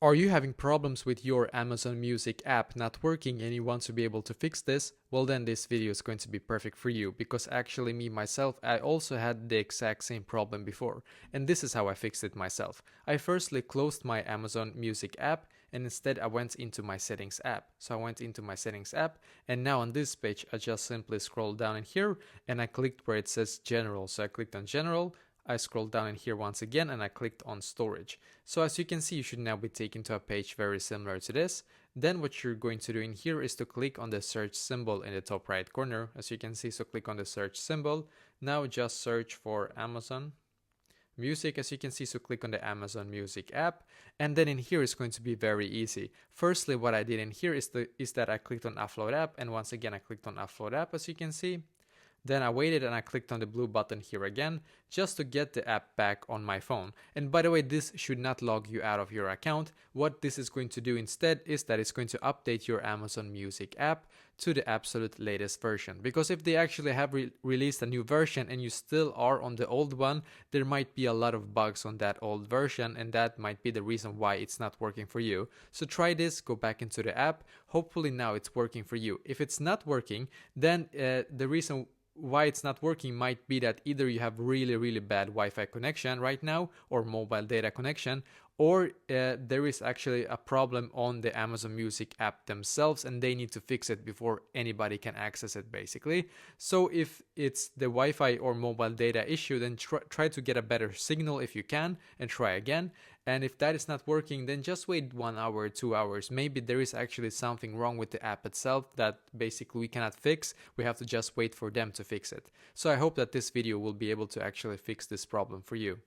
Are you having problems with your Amazon Music app not working and you want to be able to fix this? Well, then this video is going to be perfect for you, because actually me myself, I also had the exact same problem before, and this is how I fixed it myself. I firstly closed my Amazon Music app and instead I went into my settings app. So I went into my settings app, and now on this page I just simply scrolled down in here and I clicked where it says general. So I clicked on general. I scrolled down in here once again and I clicked on storage. So as you can see, you should now be taken to a page very similar to this. Then what you're going to do in here is to click on the search symbol in the top right corner, as you can see. So click on the search symbol. Now just search for Amazon Music, as you can see. So click on the Amazon Music app, and then in here is going to be very easy. Firstly, what I did in here is that I clicked on upload app, and once again I clicked on upload app, as you can see. Then I waited and I clicked on the blue button here again, just to get the app back on my phone. And by the way, this should not log you out of your account. What this is going to do instead is that it's going to update your Amazon Music app to the absolute latest version. Because if they actually have released a new version and you still are on the old one, there might be a lot of bugs on that old version, and that might be the reason why it's not working for you. So try this, go back into the app. Hopefully now it's working for you. If it's not working, then the reason why it's not working might be that either you have really bad Wi-Fi connection right now, or mobile data connection, or there is actually a problem on the Amazon Music app themselves and they need to fix it before anybody can access it, basically. So if it's the Wi-Fi or mobile data issue, then try to get a better signal if you can and try again. And if that is not working, then just wait 1 hour, 2 hours. Maybe there is actually something wrong with the app itself that basically we cannot fix. We have to just wait for them to fix it. So I hope that this video will be able to actually fix this problem for you.